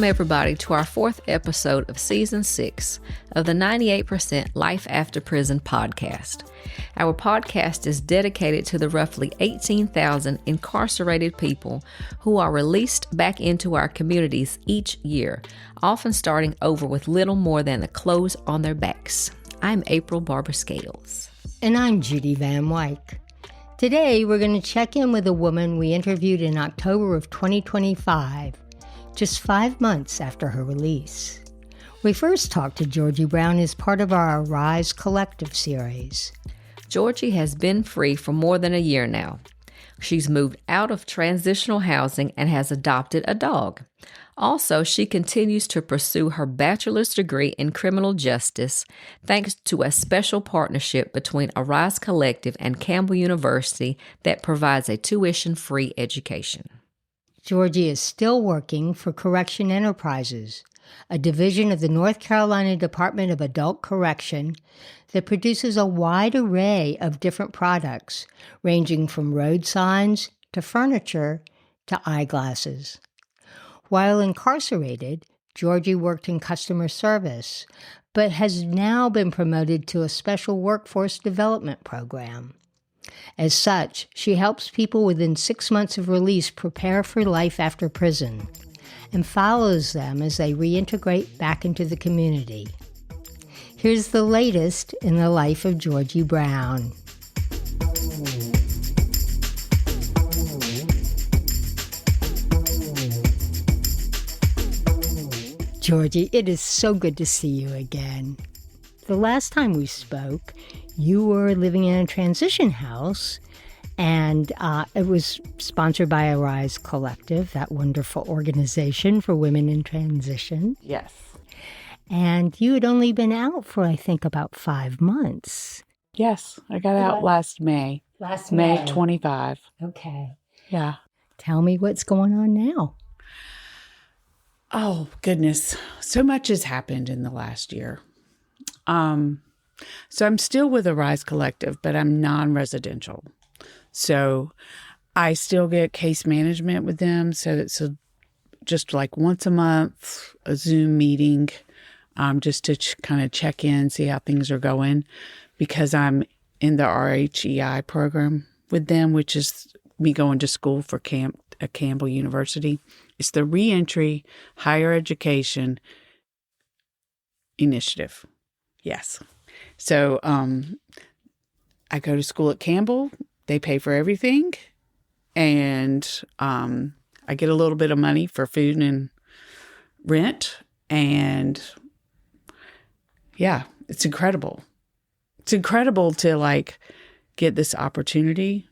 Welcome, everybody, to our fourth episode of Season 6 of the 98% Life After Prison podcast. Our podcast is dedicated to the roughly 18,000 incarcerated people who are released back into our communities each year, often starting over with little more than the clothes on their backs. I'm April Barber Scales. And I'm Judy Van Wyk. Today, we're going to check in with a woman we interviewed in October of 2025, just 5 months after her release. We first talked to Jorgie Brown as part of our Arise Collective series. Jorgie has been free for more than a year now. She's moved out of transitional housing and has adopted a dog. Also, she continues to pursue her bachelor's degree in criminal justice thanks to a special partnership between Arise Collective and Campbell University that provides a tuition-free education. Jorgie is still working for Correction Enterprises, a division of the North Carolina Department of Adult Correction that produces a wide array of different products, ranging from road signs to furniture to eyeglasses. While incarcerated, Jorgie worked in customer service, but has now been promoted to a special workforce development program. As such, she helps people within 6 months of release prepare for life after prison and follows them as they reintegrate back into the community. Here's the latest in the life of Jorgie Brown. Jorgie, it is so good to see you again. The last time we spoke, you were living in a transition house, and it was sponsored by Arise Collective, that wonderful organization for women in transition. Yes. And you had only been out for, I think, about 5 months. Yes, I got out last May. May 25. Okay. Yeah. Tell me what's going on now. Oh, goodness. So much has happened in the last year. So I'm still with Arise Collective, but I'm non-residential. So I still get case management with them. So it's just like once a month, a Zoom meeting, just to kind of check in, see how things are going, because I'm in the RHEI program with them, which is me going to school for at Campbell University. It's the Reentry Higher Education Initiative. Yes. So I go to school at Campbell. They pay for everything. And I get a little bit of money for food and rent. And yeah, it's incredible. It's incredible to get this opportunity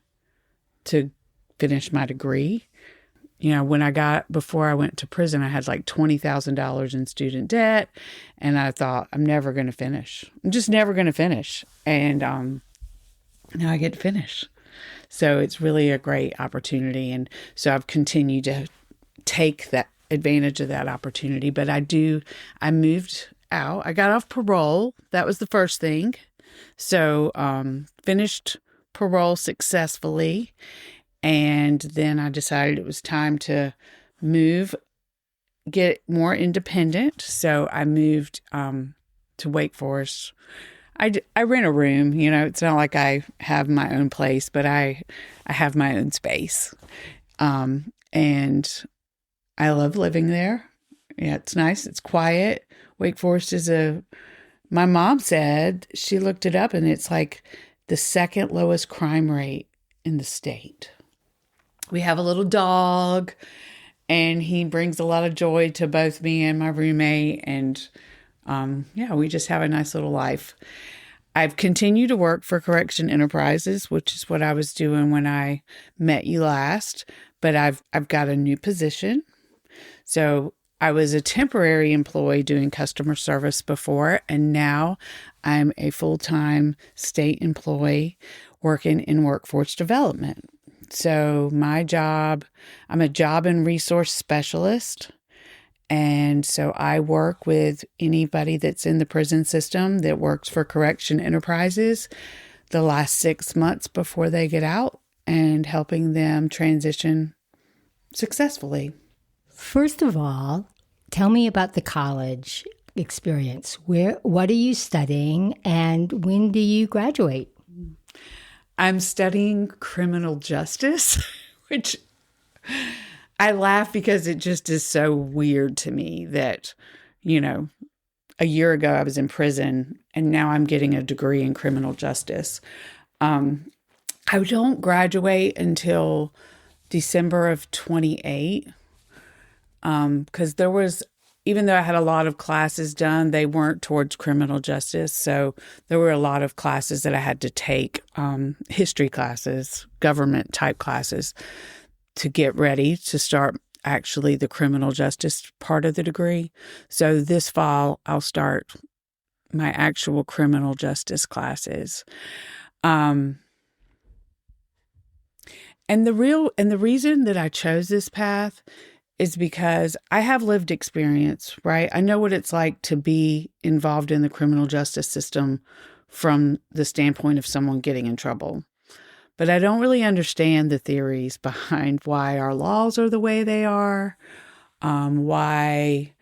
to finish my degree. You know, before I went to prison, I had $20,000 in student debt. And I thought, I'm never going to finish. I'm just never going to finish. And now I get to finish. So it's really a great opportunity. And so I've continued to take that advantage of that opportunity. But I moved out. I got off parole. That was the first thing. So finished parole successfully. And then I decided it was time to move, get more independent. So I moved to Wake Forest. I rent a room. You know, it's not like I have my own place, but I have my own space. And I love living there. Yeah, it's nice. It's quiet. Wake Forest my mom said, she looked it up, and it's the second lowest crime rate in the state. We have a little dog, and he brings a lot of joy to both me and my roommate. And we just have a nice little life. I've continued to work for Correction Enterprises, which is what I was doing when I met you last. But I've got a new position. So I was a temporary employee doing customer service before, and now I'm a full-time state employee working in workforce development. So my job, I'm a job and resource specialist. And so I work with anybody that's in the prison system that works for Correction Enterprises the last 6 months before they get out and helping them transition successfully. First of all, Tell me about the college experience. What are you studying, and when do you graduate? I'm studying criminal justice, which I laugh because it just is so weird to me that, a year ago I was in prison and now I'm getting a degree in criminal justice. I don't graduate until December of 28, because even though I had a lot of classes done, they weren't towards criminal justice. So there were a lot of classes that I had to take, history classes, government type classes, to get ready to start actually the criminal justice part of the degree. So this fall, I'll start my actual criminal justice classes. And the reason that I chose this path is because I have lived experience, right? I know what it's like to be involved in the criminal justice system from the standpoint of someone getting in trouble. But I don't really understand the theories behind why our laws are the way they are, why,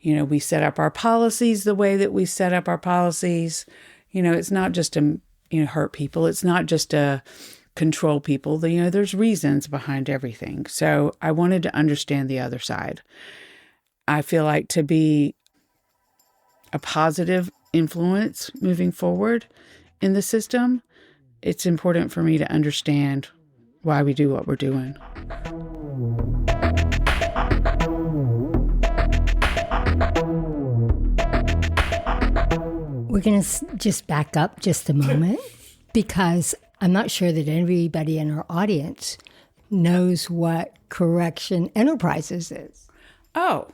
we set up our policies the way that we set up our policies. It's not just to, hurt people. It's not just to control people. There's reasons behind everything. So I wanted to understand the other side. I feel like to be a positive influence moving forward in the system, it's important for me to understand why we do what we're doing. We're going to just back up just a moment because I'm not sure that anybody in our audience knows what Correction Enterprises is. Oh,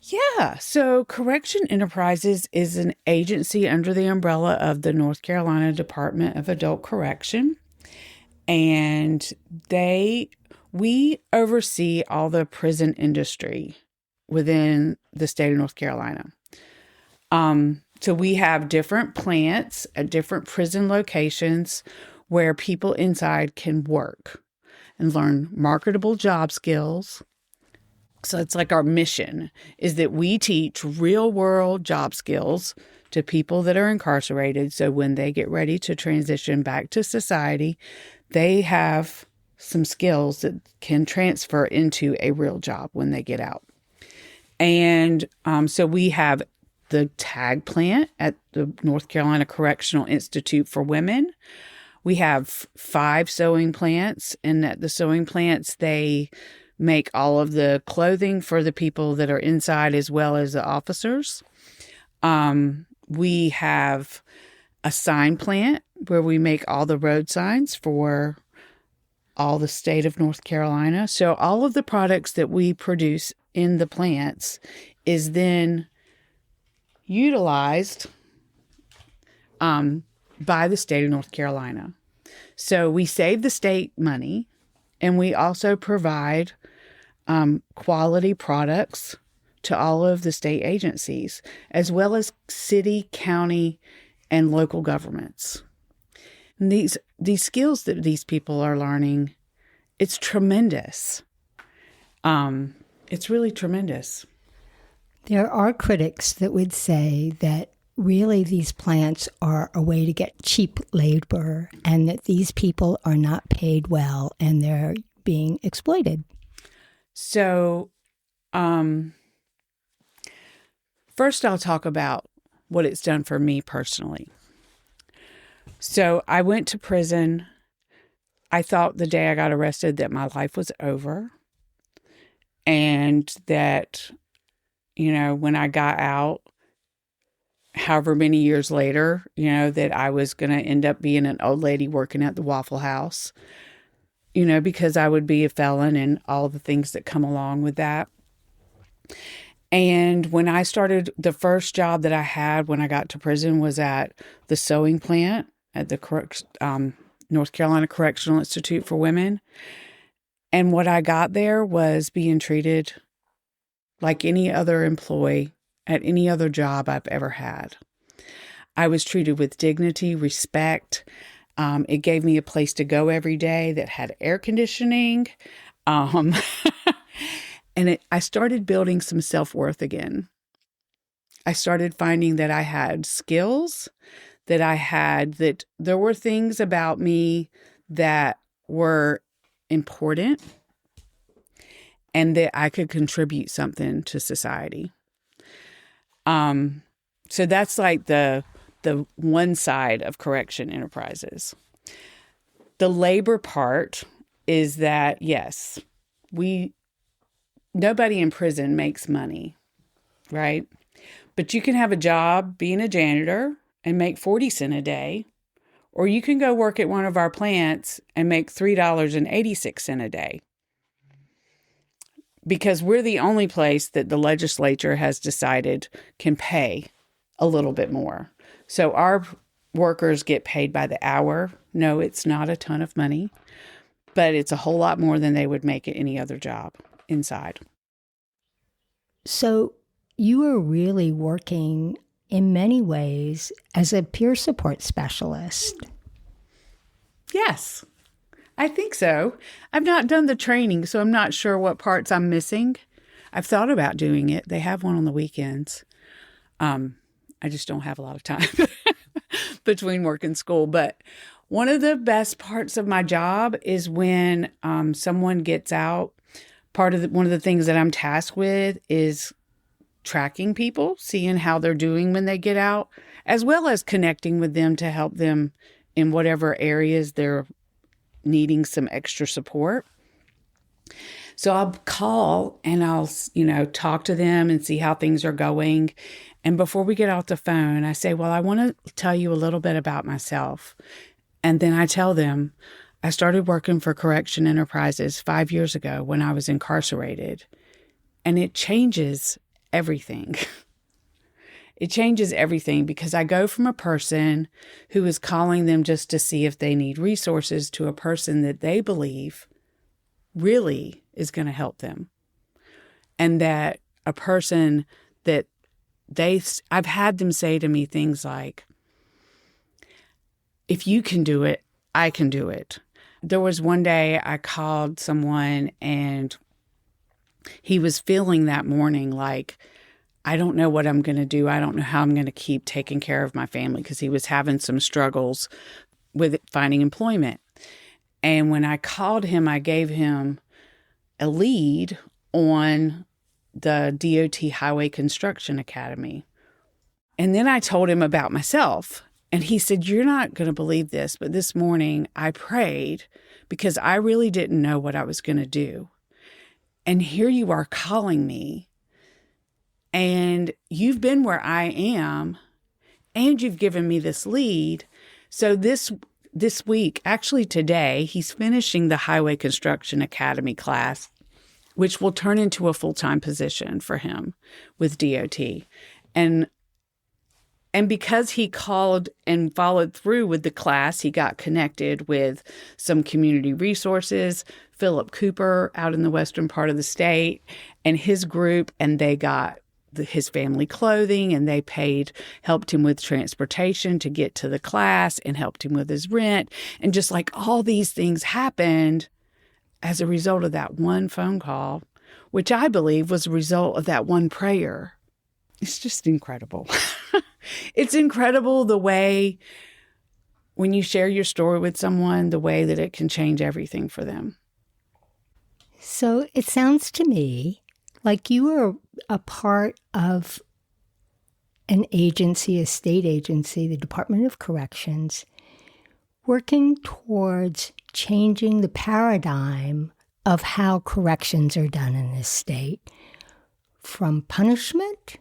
yeah. So Correction Enterprises is an agency under the umbrella of the North Carolina Department of Adult Correction. And we oversee all the prison industry within the state of North Carolina. So we have different plants at different prison locations where people inside can work and learn marketable job skills. So it's like our mission is that we teach real world job skills to people that are incarcerated. So when they get ready to transition back to society, they have some skills that can transfer into a real job when they get out. And so we have the TAG plant at the North Carolina Correctional Institute for Women. We have 5 sewing plants, and at the sewing plants, they make all of the clothing for the people that are inside as well as the officers. We have a sign plant where we make all the road signs for all the state of North Carolina. So all of the products that we produce in the plants is then utilized by the state of North Carolina. So we save the state money, and we also provide quality products to all of the state agencies, as well as city, county, and local governments. And these skills that these people are learning, it's tremendous. It's really tremendous. There are critics that would say that really these plants are a way to get cheap labor and that these people are not paid well and they're being exploited. So, first I'll talk about what it's done for me personally. So I went to prison. I thought the day I got arrested that my life was over and that, when I got out, however many years later, that I was going to end up being an old lady working at the Waffle House, because I would be a felon and all the things that come along with that. And when I started, the first job that I had when I got to prison was at the sewing plant at the North Carolina Correctional Institute for Women. And what I got there was being treated like any other employee at any other job I've ever had. I was treated with dignity, respect. It gave me a place to go every day that had air conditioning. And I started building some self-worth again. I started finding that I had skills, that there were things about me that were important and that I could contribute something to society. So that's like the one side of Correction Enterprises. The labor part is that, yes, nobody in prison makes money, right? But you can have a job being a janitor and make 40 cents a day, or you can go work at one of our plants and make $3.86 a day. Because we're the only place that the legislature has decided can pay a little bit more. So our workers get paid by the hour. No, it's not a ton of money, but it's a whole lot more than they would make at any other job inside. So you are really working in many ways as a peer support specialist. Yes, I think so. I've not done the training, so I'm not sure what parts I'm missing. I've thought about doing it. They have one on the weekends. I just don't have a lot of time between work and school. But one of the best parts of my job is when someone gets out. One of the things that I'm tasked with is tracking people, seeing how they're doing when they get out, as well as connecting with them to help them in whatever areas they're needing some extra support. So I'll call and I'll, talk to them and see how things are going. And before we get off the phone, I say, well, I want to tell you a little bit about myself. And then I tell them, I started working for Correction Enterprises 5 years ago when I was incarcerated. And it changes everything. It changes everything because I go from a person who is calling them just to see if they need resources to a person that they believe really is going to help them. And that a person that I've had them say to me things like, if you can do it, I can do it. There was one day I called someone and he was feeling that morning like, I don't know what I'm going to do. I don't know how I'm going to keep taking care of my family because he was having some struggles with finding employment. And when I called him, I gave him a lead on the DOT Highway Construction Academy. And then I told him about myself. And he said, you're not going to believe this, but this morning I prayed because I really didn't know what I was going to do. And here you are calling me. And you've been where I am, and you've given me this lead. So this week, actually today, he's finishing the Highway Construction Academy class, which will turn into a full-time position for him with DOT. And because he called and followed through with the class, he got connected with some community resources, Philip Cooper out in the western part of the state, and his group, and they got his family clothing, and they helped him with transportation to get to the class and helped him with his rent. And just like all these things happened as a result of that one phone call, which I believe was a result of that one prayer. It's just incredible. It's incredible the way when you share your story with someone, the way that it can change everything for them. So it sounds to me like you are a part of an agency, a state agency, the Department of Corrections, working towards changing the paradigm of how corrections are done in this state, from punishment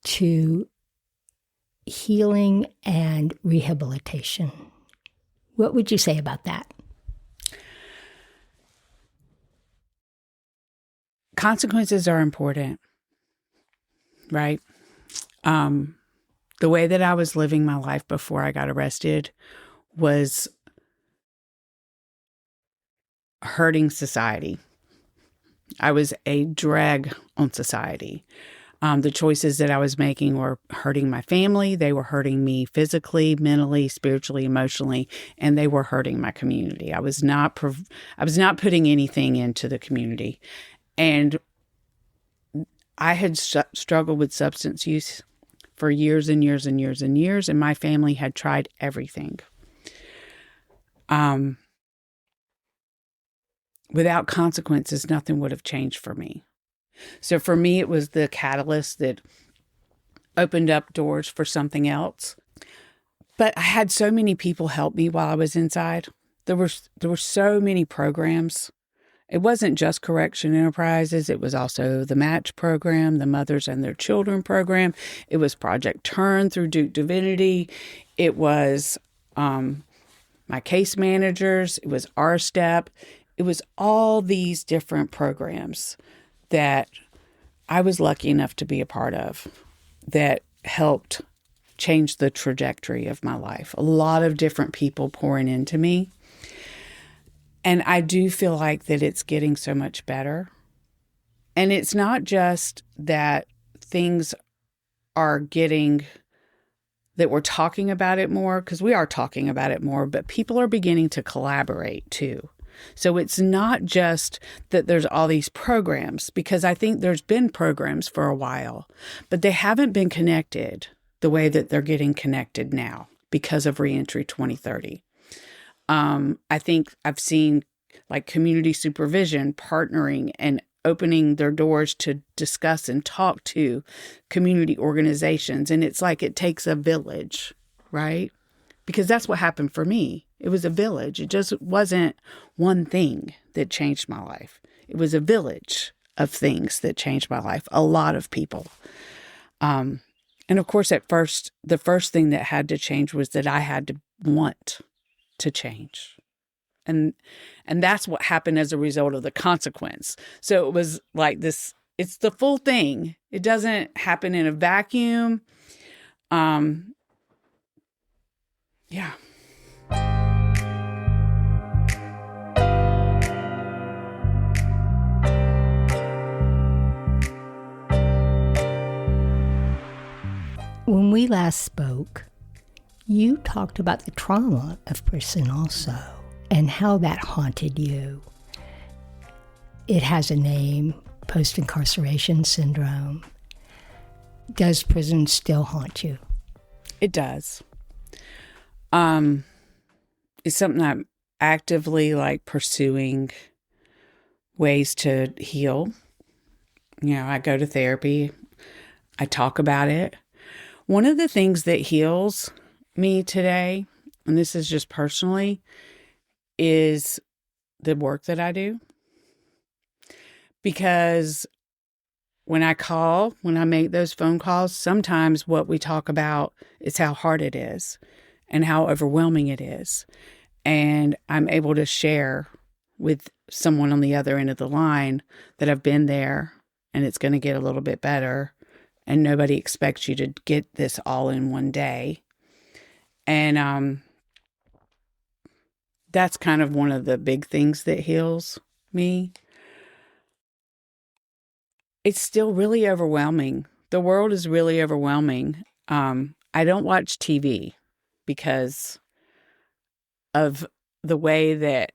to healing and rehabilitation. What would you say about that? Consequences are important, right? The way that I was living my life before I got arrested was hurting society. I was a drag on society. The choices that I was making were hurting my family. They were hurting me physically, mentally, spiritually, emotionally, and they were hurting my community. I was not putting anything into the community. And I had struggled with substance use for years and years and years and years, and my family had tried everything. Without consequences, nothing would have changed for me. So for me, it was the catalyst that opened up doors for something else. But I had so many people help me while I was inside. There were so many programs. It wasn't just Correction Enterprises. It was also the Match program, the Mothers and Their Children program. It was Project Turn through Duke Divinity. It was my case managers. It was R-Step. It was all these different programs that I was lucky enough to be a part of that helped change the trajectory of my life. A lot of different people pouring into me. And I do feel like that it's getting so much better. And it's not just that things are getting, that we're talking about it more, because we are talking about it more, but people are beginning to collaborate too. So it's not just that there's all these programs, because I think there's been programs for a while, but they haven't been connected the way that they're getting connected now because of Reentry 2030. I think I've seen like community supervision partnering and opening their doors to discuss and talk to community organizations. And it's like it takes a village, right? Because that's what happened for me. It was a village. It just wasn't one thing that changed my life. It was a village of things that changed my life. A lot of people. And of course, at first, the first thing that had to change was that I had to want to change. And that's what happened as a result of the consequence. So it was like this, it's the full thing. It doesn't happen in a vacuum. Yeah. When we last spoke, you talked about the trauma of prison also, and how that haunted you. It has a name, post-incarceration syndrome. Does prison still haunt you? It does. It's something I'm actively pursuing ways to heal. I go to therapy. I talk about it. One of the things that heals me today, and this is just personally, is the work that I do. Because when I make those phone calls, sometimes what we talk about is how hard it is and how overwhelming it is. And I'm able to share with someone on the other end of the line that I've been there and it's going to get a little bit better. And nobody expects you to get this all in one day. And that's kind of one of the big things that heals me. It's still really overwhelming. The world is really overwhelming. I don't watch TV because of the way that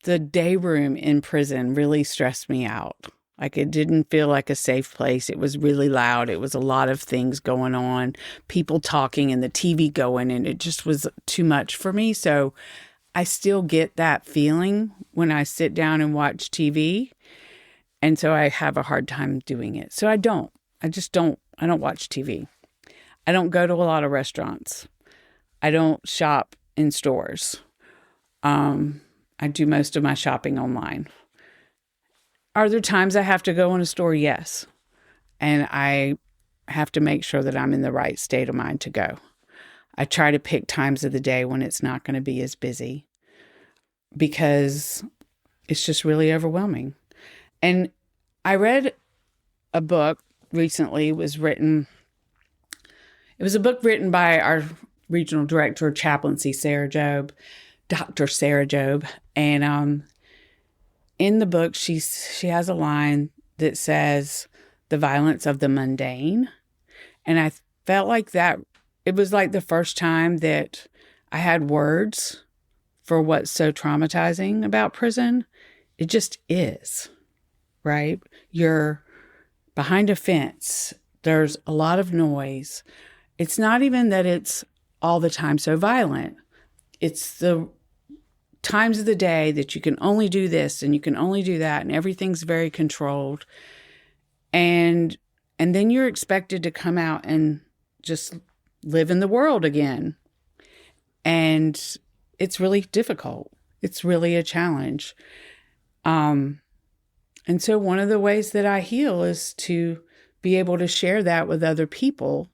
the day room in prison really stressed me out. It didn't feel like a safe place. It was really loud. It was a lot of things going on, people talking and the TV going, and it just was too much for me. So I still get that feeling when I sit down and watch TV. And so I have a hard time doing it. So I don't watch TV. I don't go to a lot of restaurants. I don't shop in stores. I do most of my shopping online. Are there times I have to go in a store? Yes. And I have to make sure that I'm in the right state of mind to go. I try to pick times of the day when it's not going to be as busy because it's just really overwhelming. And I read a book recently. It was a book written by our regional director of chaplaincy, Dr. Sarah Job. And in the book, she has a line that says, "The violence of the mundane." And I felt like that, it was like the first time that I had words for what's so traumatizing about prison. It just is. right? You're behind a fence. There's a lot of noise. It's not even that it's all the time so violent. It's the times of the day that you can only do this and you can only do that, and everything's very controlled. And then you're expected to come out and just live in the world again. And it's really difficult. It's really a challenge. And so one of the ways that I heal is to be able to share that with other people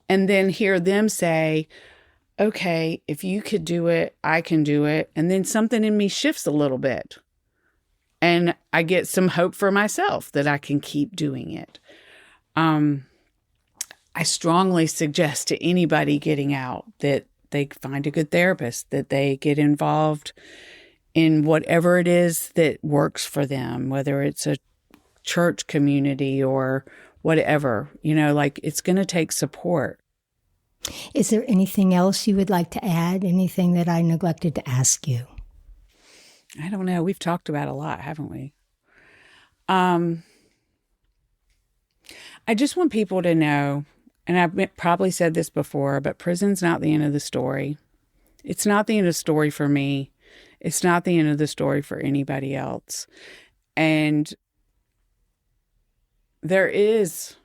and then hear them say, okay, if you could do it, I can do it. And then something in me shifts a little bit. And I get some hope for myself that I can keep doing it. I strongly suggest to anybody getting out that they find a good therapist, that they get involved in whatever it is that works for them, whether it's a church community or whatever. Like, it's going to take support. Is there anything else you would like to add? Anything that I neglected to ask you? I don't know. We've talked about a lot, haven't we? I just want people to know, and I've probably said this before, but prison's not the end of the story. It's not the end of the story for me. It's not the end of the story for anybody else. And there is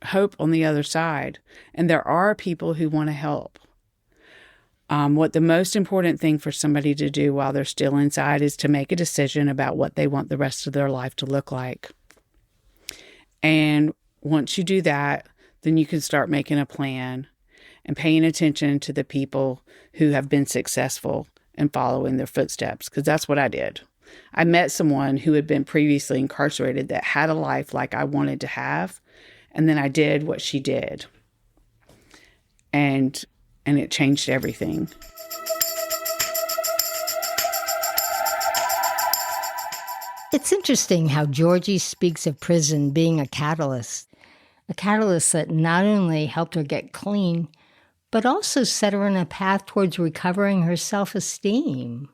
hope on the other side. And there are people who want to help. What the most important thing for somebody to do while they're still inside is to make a decision about what they want the rest of their life to look like. And once you do that, then you can start making a plan and paying attention to the people who have been successful and following their footsteps, because that's what I did. I met someone who had been previously incarcerated that had a life like I wanted to have, and then I did what she did. And it changed everything. It's interesting how Jorgie speaks of prison being a catalyst that not only helped her get clean, but also set her on a path towards recovering her self-esteem.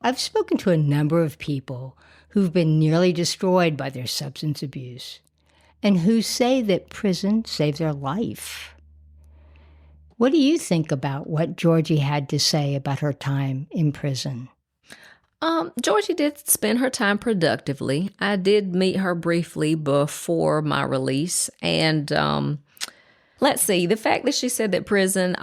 I've spoken to a number of people who've been nearly destroyed by their substance abuse and who say that prison saved their life. What do you think about what Jorgie had to say about her time in prison? Jorgie did spend her time productively. I did meet her briefly before my release. And let's see, the fact that she said that prison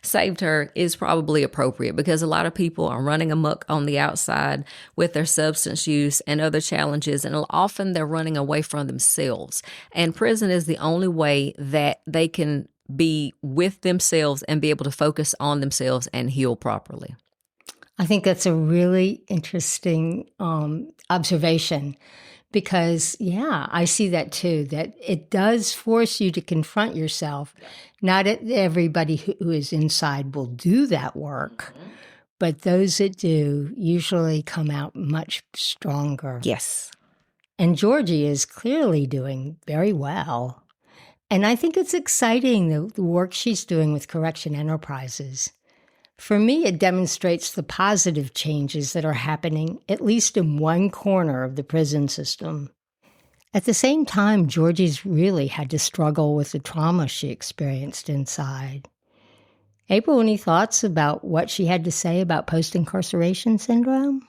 saved her is probably appropriate, because a lot of people are running amok on the outside with their substance use and other challenges, and often they're running away from themselves. And prison is the only way that they can be with themselves and be able to focus on themselves and heal properly. I think that's a really interesting observation, because, I see that too, that it does force you to confront yourself. Not everybody who is inside will do that work, but those that do usually come out much stronger. Yes. And Jorgie is clearly doing very well. And I think it's exciting, the work she's doing with Correction Enterprises. For me, it demonstrates the positive changes that are happening, at least in one corner of the prison system. At the same time, Jorgie's really had to struggle with the trauma she experienced inside. April, any thoughts about what she had to say about post-incarceration syndrome?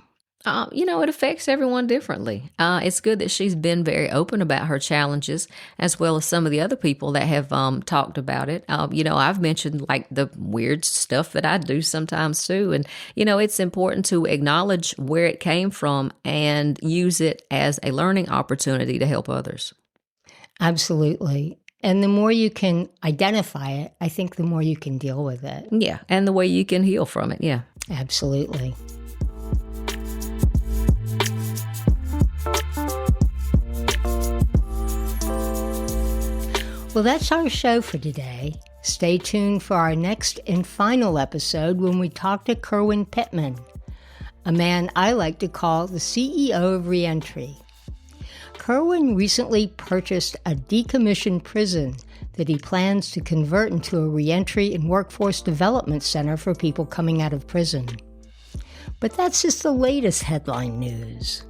It affects everyone differently. It's good that she's been very open about her challenges, as well as some of the other people that have talked about it. I've mentioned like the weird stuff that I do sometimes too. And, it's important to acknowledge where it came from and use it as a learning opportunity to help others. Absolutely. And the more you can identify it, I think the more you can deal with it. Yeah. And the way you can heal from it. Yeah. Absolutely. Well, that's our show for today. Stay tuned for our next and final episode when we talk to Kerwin Pittman, a man I like to call the CEO of Reentry. Kerwin recently purchased a decommissioned prison that he plans to convert into a reentry and workforce development center for people coming out of prison. But that's just the latest headline news.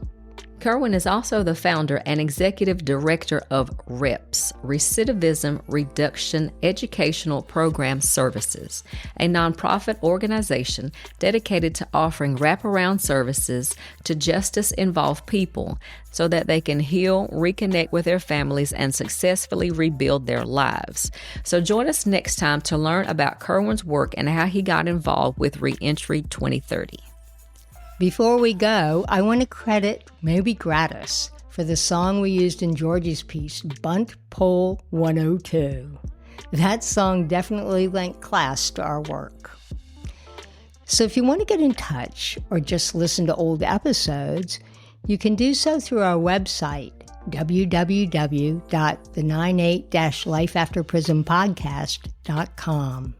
Kerwin is also the founder and executive director of REPS, Recidivism Reduction Educational Program Services, a nonprofit organization dedicated to offering wraparound services to justice-involved people so that they can heal, reconnect with their families, and successfully rebuild their lives. So join us next time to learn about Kerwin's work and how he got involved with Reentry 2030. Before we go, I want to credit, maybe gratis, for the song we used in Jorgie's piece, Bunt Pole 102. That song definitely lent class to our work. So if you want to get in touch or just listen to old episodes, you can do so through our website, www.the98-lifeafterprisonpodcast.com.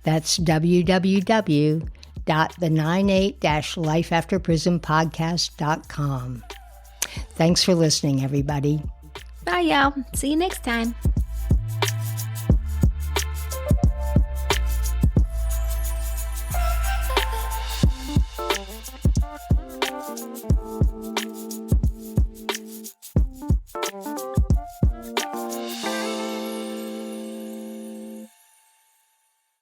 That's www.the98-lifeafterprisonpodcast.com. Thanks for listening, everybody. Bye, y'all. See you next time.